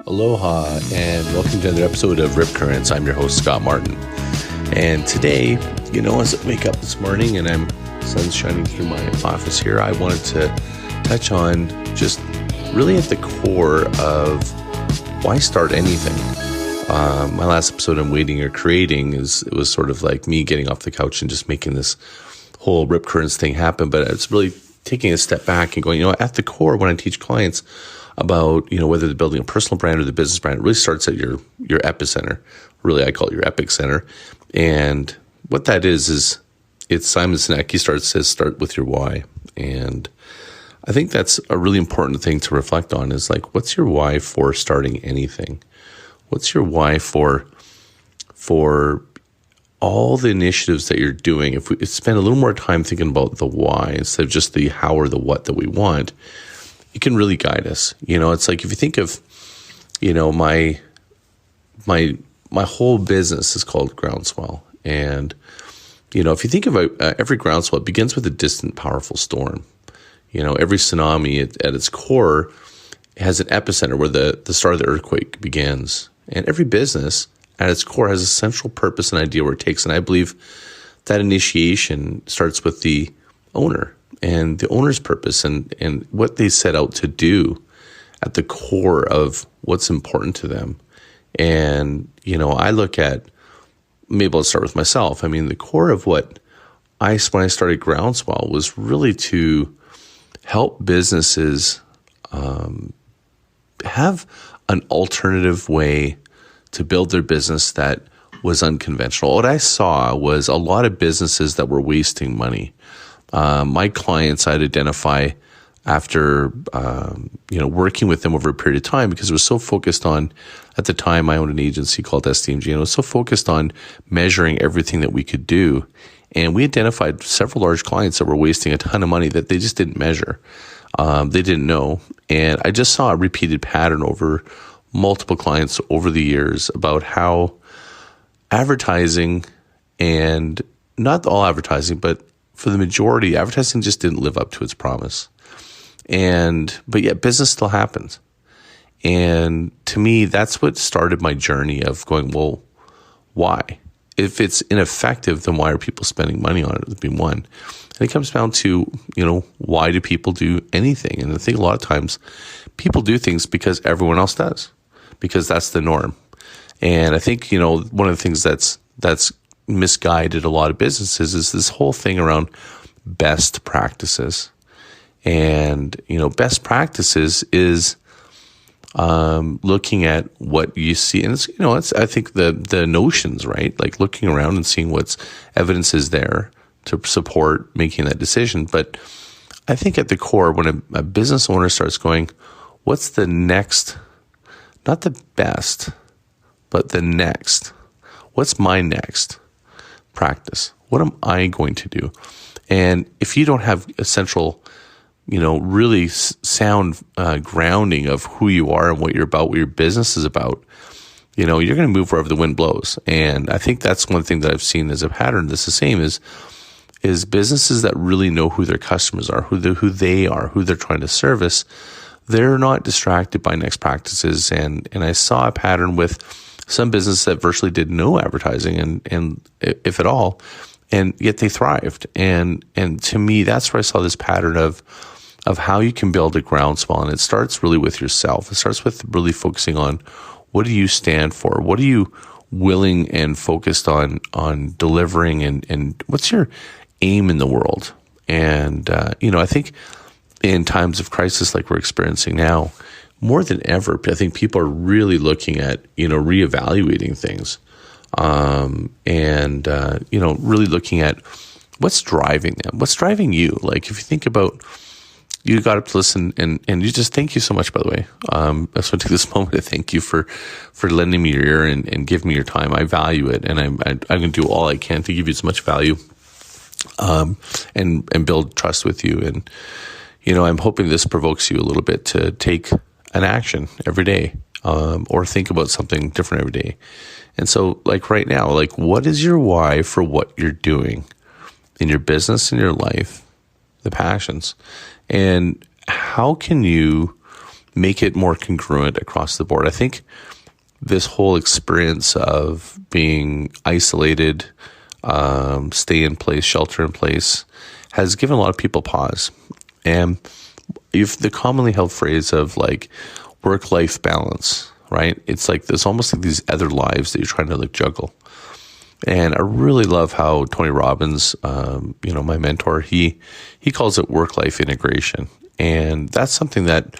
Aloha and welcome to another episode of Rip Currents. I'm your host, Scott Martin. And today, as I wake up this morning and sun's shining through my office here, I wanted to touch on just really at the core of why start anything. My last episode on Waiting or Creating it was sort of like me getting off the couch and just making this whole Rip Currents thing happen. But it's really taking a step back and going, at the core when I teach clients about, whether they're building a personal brand or the business brand, it really starts at your epicenter. Really, I call it your epic center. And what that is it's Simon Sinek. He says, start with your why. And I think that's a really important thing to reflect on is like, what's your why for starting anything? What's your why for all the initiatives that you're doing? If we spend a little more time thinking about the why instead of just the how or the what that we want, it can really guide us. It's like if you think of, my whole business is called Groundswell. And, if you think about every groundswell, it begins with a distant, powerful storm. Every tsunami at its core has an epicenter where the start of the earthquake begins. And every business at its core has a central purpose and idea where it takes. And I believe that initiation starts with the owner and the owner's purpose and what they set out to do at the core of what's important to them. And, I look at, maybe I'll start with myself. I mean, the core of what when I started Groundswell was really to help businesses have an alternative way to build their business that was unconventional. What I saw was a lot of businesses that were wasting money. My clients I'd identify after, working with them over a period of time because it was so focused on, at the time I owned an agency called SDMG, and it was so focused on measuring everything that we could do. And we identified several large clients that were wasting a ton of money that they just didn't measure. They didn't know. And I just saw a repeated pattern over multiple clients over the years about how advertising, and not all advertising, but for the majority, advertising just didn't live up to its promise. But yet business still happens. And to me, that's what started my journey of going, well, why? If it's ineffective, then why are people spending money on it? Would be one. And it comes down to, why do people do anything? And I think a lot of times people do things because everyone else does, because that's the norm. And I think, one of the things that's misguided a lot of businesses is this whole thing around best practices. And, best practices is looking at what you see. And it's I think the notions, right? Like looking around and seeing what's evidence is there to support making that decision. But I think at the core, when a business owner starts going, what's the next, not the best, but the next, what's my next practice? What am I going to do? And if you don't have a central, really sound grounding of who you are and what you're about, what your business is about, you're going to move wherever the wind blows. And I think that's one thing that I've seen as a pattern that's the same is businesses that really know who their customers are, who they are, who they're trying to service. They're not distracted by next practices. And I saw a pattern with some businesses that virtually did no advertising and if at all, and yet they thrived. And to me, that's where I saw this pattern of how you can build a groundswell. And it starts really with yourself. It starts with really focusing on what do you stand for? What are you willing and focused on delivering and what's your aim in the world? And, I think in times of crisis like we're experiencing now, more than ever, I think people are really looking at, reevaluating things. Really looking at what's driving them, what's driving you. Like if you think about, you got up to listen and you just, thank you so much, by the way. I just want to take this moment to thank you for lending me your ear and giving me your time. I value it. And I'm going to do all I can to give you as much value, and build trust with you. And, I'm hoping this provokes you a little bit to take an action every day, or think about something different every day. And so like right now, like what is your why for what you're doing in your business, in your life, the passions, and how can you make it more congruent across the board. I think this whole experience of being isolated, stay in place, shelter in place, has given a lot of people pause. And if the commonly held phrase of like work-life balance, right? It's like there's almost like these other lives that you're trying to like juggle. And I really love how Tony Robbins, my mentor, he calls it work-life integration. And that's something that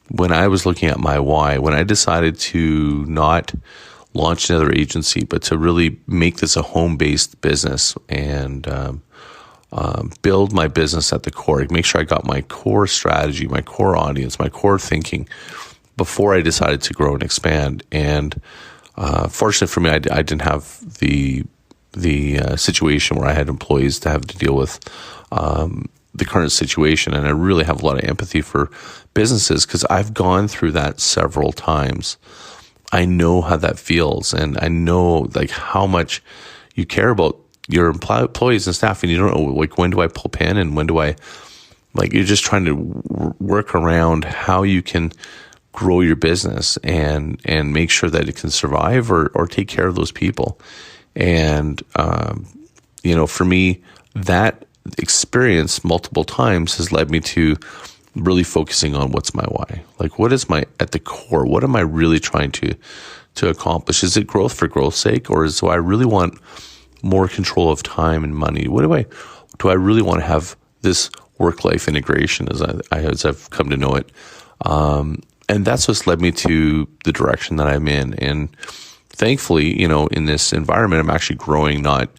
when I was looking at my why, when I decided to not launch another agency, but to really make this a home-based business and build my business at the core, make sure I got my core strategy, my core audience, my core thinking before I decided to grow and expand. And fortunately for me, I didn't have the situation where I had employees to have to deal with the current situation. And I really have a lot of empathy for businesses because I've gone through that several times. I know how that feels, and I know like how much you care about your employees and staff, and you don't know like when do I pull pin and when do I like you're just trying to work around how you can grow your business and make sure that it can survive or take care of those people. And for me, that experience multiple times has led me to really focusing on what's my why. Like, what is at the core, what am I really trying to accomplish? Is it growth for growth's sake, or do I really want more control of time and money? Do I really want to have this work-life integration as I've come to know it? And that's what's led me to the direction that I'm in. And thankfully, in this environment, I'm actually growing, not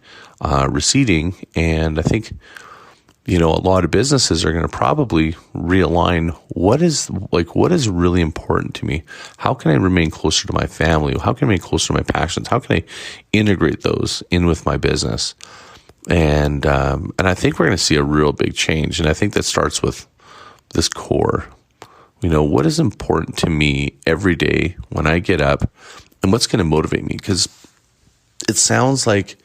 receding. And I think, a lot of businesses are going to probably realign what is really important to me. How can I remain closer to my family? How can I remain closer to my passions? How can I integrate those in with my business? And I think we're going to see a real big change. And I think that starts with this core. What is important to me every day when I get up, and what's going to motivate me? Because it sounds like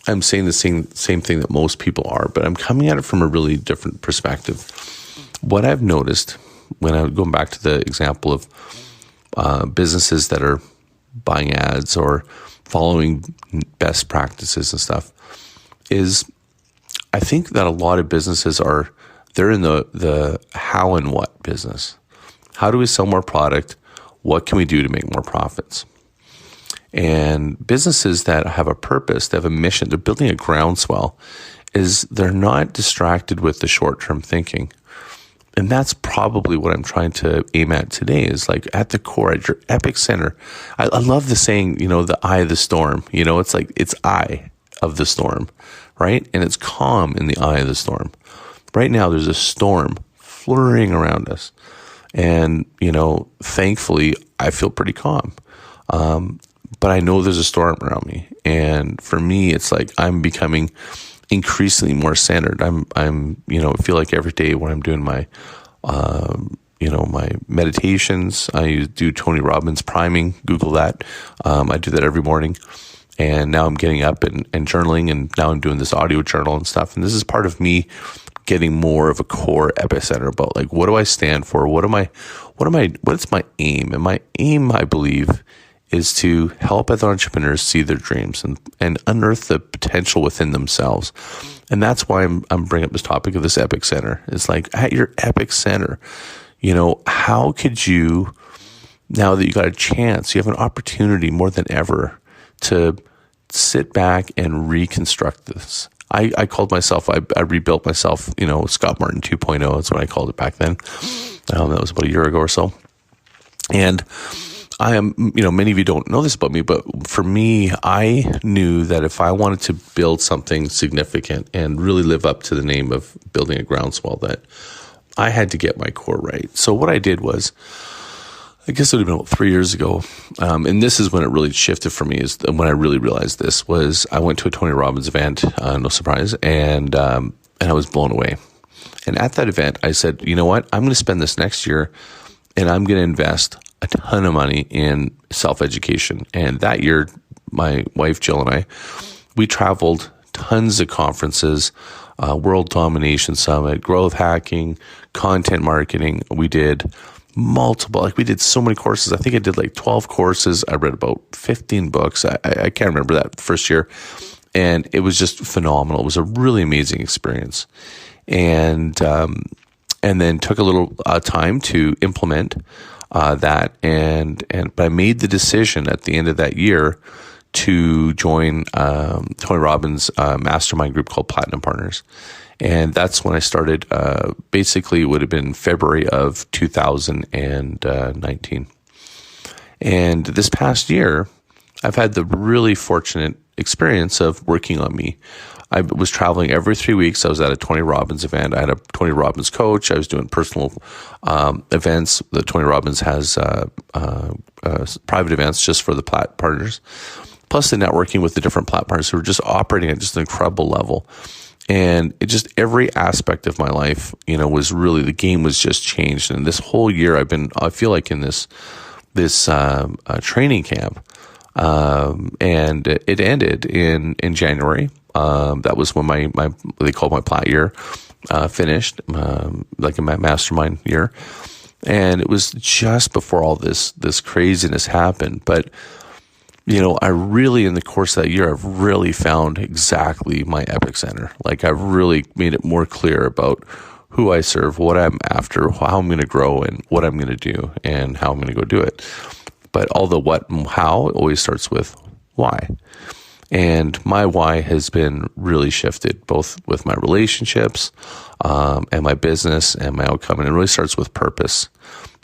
I'm saying the same thing that most people are, but I'm coming at it from a really different perspective. What I've noticed when I'm going back to the example of businesses that are buying ads or following best practices and stuff is I think that a lot of businesses they're in the how and what business. How do we sell more product? What can we do to make more profits? And businesses that have a purpose, they have a mission, they're building a groundswell, they're not distracted with the short-term thinking. And that's probably what I'm trying to aim at today is like at the core, at your epicenter. I love the saying, the eye of the storm. It's like it's eye of the storm, right? And it's calm in the eye of the storm. Right now, there's a storm flurrying around us. And, thankfully, I feel pretty calm. But I know there's a storm around me. And for me, it's like I'm becoming increasingly more centered. I feel like every day when I'm doing my, my meditations, I do Tony Robbins priming, Google that. I do that every morning. And now I'm getting up and journaling, and now I'm doing this audio journal and stuff. And this is part of me getting more of a core epicenter about like, what do I stand for? What's my aim? And my aim, I believe, is to help other entrepreneurs see their dreams and unearth the potential within themselves. And that's why I'm bringing up this topic of this epic center. It's like at your epic center, how could you, now that you got a chance, you have an opportunity more than ever to sit back and reconstruct this. I called myself, I rebuilt myself, Scott Martin 2.0. That's what I called it back then. That was about a year ago or so. And I am, many of you don't know this about me, but for me, I knew that if I wanted to build something significant and really live up to the name of building a groundswell, that I had to get my core right. So what I did was, I guess it would have been about 3 years ago. And this is when it really shifted for me, is when I really realized this was I went to a Tony Robbins event, no surprise, and I was blown away. And at that event, I said, you know what? I'm going to spend this next year and I'm going to invest a ton of money in self-education. And that year, my wife, Jill, and I, we traveled tons of conferences, World Domination Summit, growth hacking, content marketing. We did multiple, like we did so many courses. I think I did like 12 courses. I read about 15 books. I can't remember that first year. And it was just phenomenal. It was a really amazing experience. And then took a little time to implement that. But I made the decision at the end of that year to join Tony Robbins' mastermind group called Platinum Partners. And that's when I started, basically it would have been February of 2019. And this past year, I've had the really fortunate experience of working on me. I was traveling every 3 weeks. I was at a Tony Robbins event. I had a Tony Robbins coach. I was doing personal events. The Tony Robbins has private events just for the Plat partners, plus the networking with the different Plat partners who were just operating at just an incredible level. And it just, every aspect of my life, was really, the game was just changed. And this whole year I feel like in this training camp, and it ended in January. That was when my what they call my Plat year, finished, like in my mastermind year. And it was just before all this craziness happened. But, I really, in the course of that year, I've really found exactly my epicenter. Like I've really made it more clear about who I serve, what I'm after, how I'm going to grow, and what I'm going to do, and how I'm going to go do it. But all the what and how always starts with why. And my why has been really shifted, both with my relationships and my business and my outcome. And it really starts with purpose,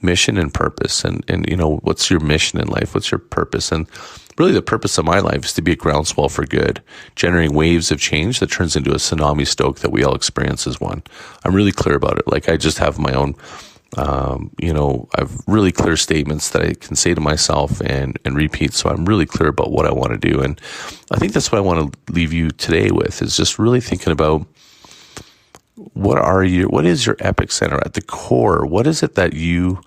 mission and purpose. And what's your mission in life? What's your purpose? And really the purpose of my life is to be a groundswell for good, generating waves of change that turns into a tsunami stoke that we all experience as one. I'm really clear about it. Like I just have my own, I've really clear statements that I can say to myself and repeat. So I'm really clear about what I want to do. And I think that's what I want to leave you today with, is just really thinking about what is your epicenter at the core? What is it that you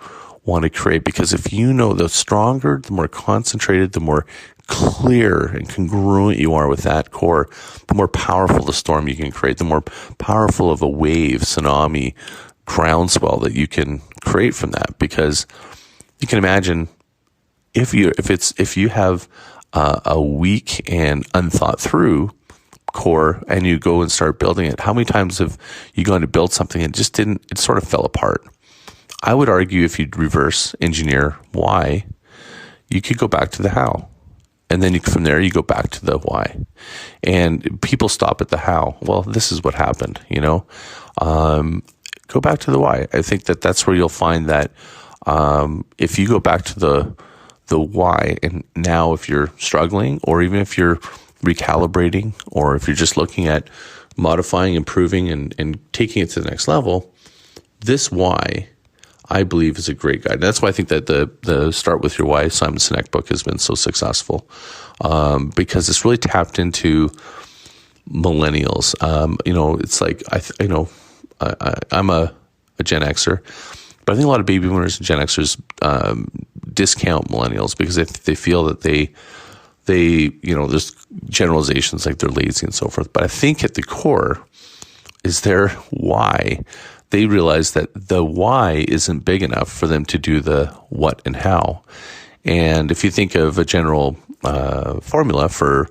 want to create? Because if the stronger, the more concentrated, the more clear and congruent you are with that core, the more powerful the storm you can create, the more powerful of a wave, tsunami, groundswell that you can create from that. Because you can imagine if you have a weak and unthought through core and you go and start building it, how many times have you gone to build something and it sort of fell apart? I would argue if you reverse engineer why, you could go back to the how. And then from there, you go back to the why. And people stop at the how. Well, this is what happened, go back to the why. I think that's where you'll find that if you go back to the why, and now if you're struggling, or even if you're recalibrating, or if you're just looking at modifying, improving, and taking it to the next level, this why, I believe, is a great guide. And that's why I think that the Start With Your Why Simon Sinek book has been so successful, because it's really tapped into millennials. It's like I'm a Gen Xer, but I think a lot of baby boomers and Gen Xers discount millennials because they feel that they there's generalizations like they're lazy and so forth. But I think at the core is their why. They realize that the why isn't big enough for them to do the what and how. And if you think of a general formula for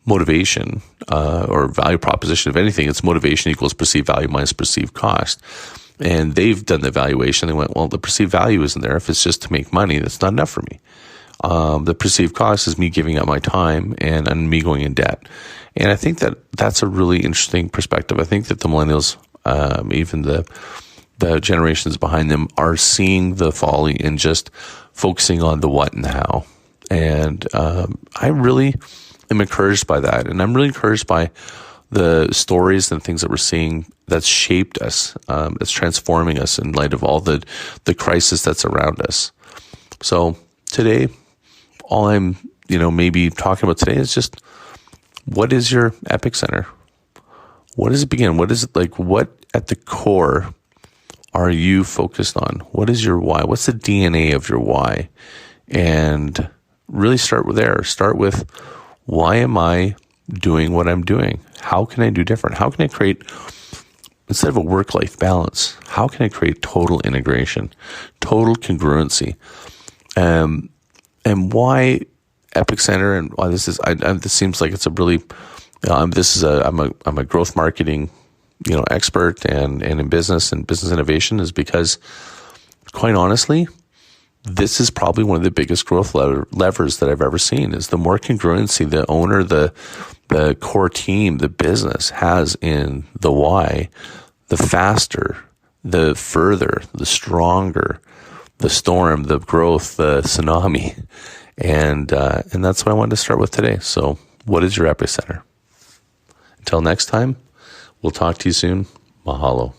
motivation or value proposition of anything, it's motivation equals perceived value minus perceived cost. And they've done the evaluation. They went, well, the perceived value isn't there. If it's just to make money, that's not enough for me. The perceived cost is me giving up my time and me going in debt. And I think that's a really interesting perspective. I think that the millennials, even the generations behind them, are seeing the folly in just focusing on the what and the how. And I really am encouraged by that. And I'm really encouraged by the stories and things that we're seeing that's shaped us, that's transforming us in light of all the crisis that's around us. So today, all I'm, maybe talking about today is just, what is your epicenter? What does it begin? What is it like? What at the core are you focused on? What is your why? What's the DNA of your why? And really start with there. Start with, why am I doing what I'm doing? How can I do different? How can I create instead of a work-life balance, how can I create total integration, total congruency? And why Epicenter, and why this is, this seems like it's a really, I'm a growth marketing, expert and in business and business innovation, is because, quite honestly, this is probably one of the biggest growth levers that I've ever seen. Is the more congruency the owner, the core team, the business has in the why, the faster, the further, the stronger the storm, the growth, the tsunami. And that's what I wanted to start with today. So what is your epicenter? Until next time, we'll talk to you soon. Mahalo.